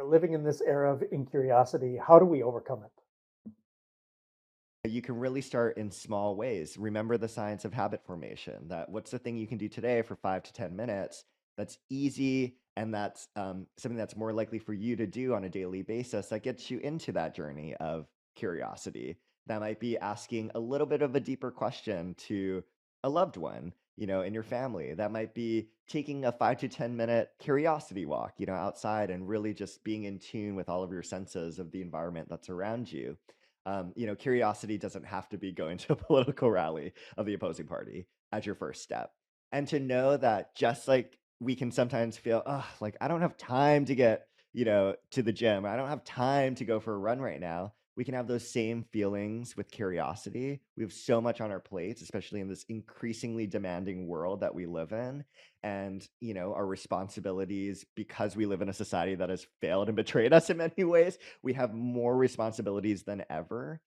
living in this era of incuriosity. How do we overcome it? You can really start in small ways. Remember the science of habit formation, that what's the thing you can do today for 5 to 10 minutes that's easy and that's something that's more likely for you to do on a daily basis that gets you into that journey of curiosity. That might be asking a little bit of a deeper question to a loved one, in your family. That might be taking a 5 to 10 minute curiosity walk, outside and really just being in tune with all of your senses of the environment that's around you. Curiosity doesn't have to be going to a political rally of the opposing party as your first step. And to know that just like we can sometimes feel, oh, like I don't have time to get, to the gym. I don't have time to go for a run right now. We can have those same feelings with curiosity. We have so much on our plates, especially in this increasingly demanding world that we live in. And, our responsibilities, because we live in a society that has failed and betrayed us in many ways, we have more responsibilities than ever,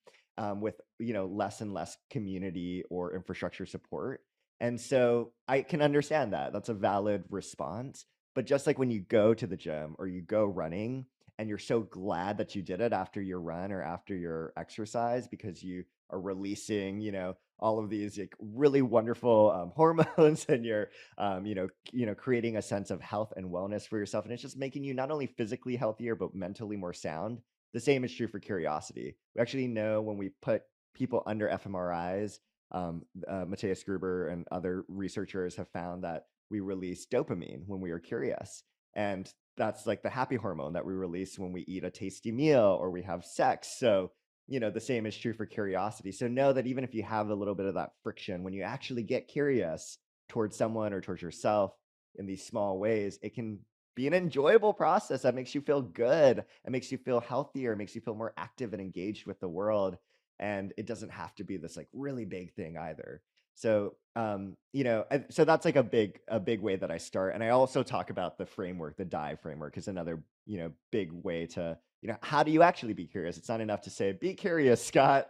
with less and less community or infrastructure support. And so I can understand that. That's a valid response. But just like when you go to the gym or you go running and you're so glad that you did it after your run or after your exercise because you are releasing, all of these like really wonderful hormones and you're creating a sense of health and wellness for yourself, and it's just making you not only physically healthier but mentally more sound. The same is true for curiosity. We actually know when we put people under fMRIs, Matthias Gruber and other researchers have found that we release dopamine when we are curious, and that's like the happy hormone that we release when we eat a tasty meal or we have sex. So the same is true for curiosity. So know that even if you have a little bit of that friction, when you actually get curious towards someone or towards yourself in these small ways, it can be an enjoyable process that makes you feel good. It makes you feel healthier, it makes you feel more active and engaged with the world. And it doesn't have to be this like really big thing either. So, so that's like a big way that I start. And I also talk about the framework, the dive framework is another, big way to, how do you actually be curious? It's not enough to say, be curious, Scott.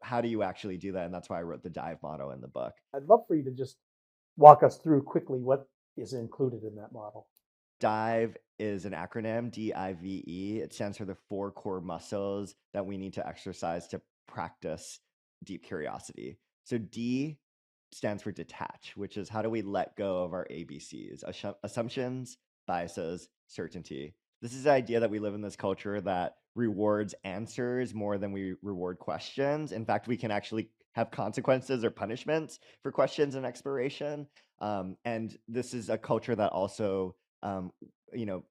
How do you actually do that? And that's why I wrote the dive model in the book. I'd love for you to just walk us through quickly what is included in that model. Dive is an acronym, DIVE. It stands for the four core muscles that we need to exercise to practice deep curiosity. So D stands for detach, which is how do we let go of our ABCs, assumptions, biases, certainty. This is the idea that we live in this culture that rewards answers more than we reward questions. In fact, we can actually have consequences or punishments for questions and exploration. And this is a culture that also um,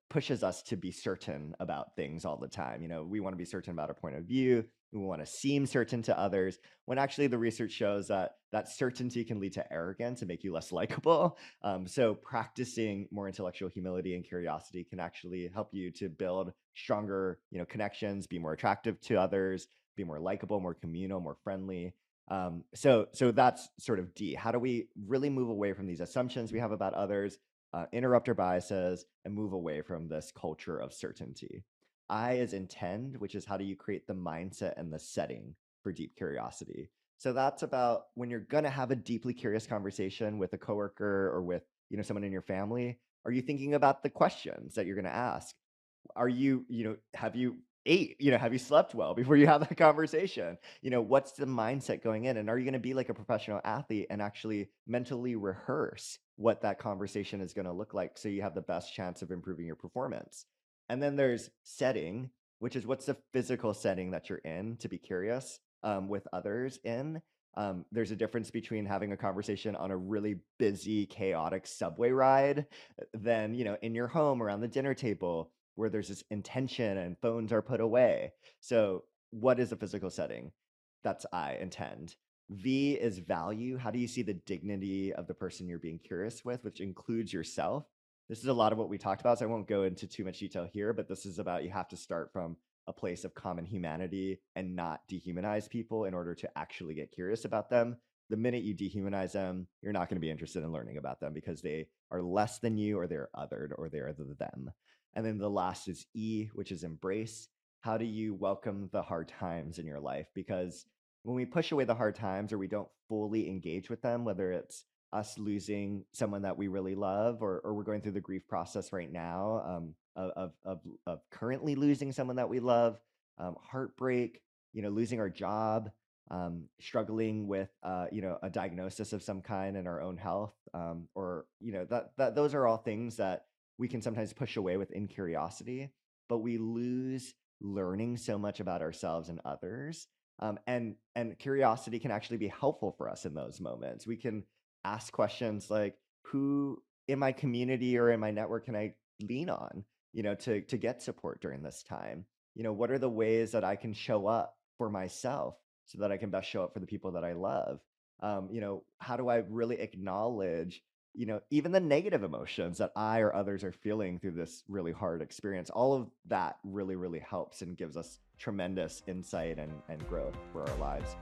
pushes us to be certain about things all the time. We want to be certain about our point of view. We want to seem certain to others, when actually the research shows that that certainty can lead to arrogance and make you less likable. So practicing more intellectual humility and curiosity can actually help you to build stronger, connections, be more attractive to others, be more likable, more communal, more friendly. So that's sort of D. How do we really move away from these assumptions we have about others, interrupt our biases, and move away from this culture of certainty? I is intend, which is how do you create the mindset and the setting for deep curiosity. So that's about when you're going to have a deeply curious conversation with a coworker or with, someone in your family. Are you thinking about the questions that you're going to ask? Are you, have you ate, have you slept well before you have that conversation? What's the mindset going in? And are you going to be like a professional athlete and actually mentally rehearse what that conversation is going to look like so you have the best chance of improving your performance? And then there's setting, which is what's the physical setting that you're in to be curious, with others in. There's a difference between having a conversation on a really busy, chaotic subway ride than, in your home around the dinner table where there's this intention and phones are put away. So, what is a physical setting? That's I intend. V is value. How do you see the dignity of the person you're being curious with, which includes yourself? This is a lot of what we talked about, so I won't go into too much detail here, but this is about you have to start from a place of common humanity and not dehumanize people in order to actually get curious about them. The minute you dehumanize them, you're not going to be interested in learning about them because they are less than you or they're othered or they're the them. And then the last is E, which is embrace. How do you welcome the hard times in your life? Because when we push away the hard times or we don't fully engage with them, whether it's us losing someone that we really love, or we're going through the grief process right now, of currently losing someone that we love, heartbreak, losing our job, struggling with, a diagnosis of some kind in our own health, or, that those are all things that we can sometimes push away with incuriosity, but we lose learning so much about ourselves and others. And curiosity can actually be helpful for us in those moments. We can ask questions like, who in my community or in my network can I lean on, to get support during this time? What are the ways that I can show up for myself so that I can best show up for the people that I love? How do I really acknowledge, even the negative emotions that I or others are feeling through this really hard experience? All of that really, really helps and gives us tremendous insight and growth for our lives.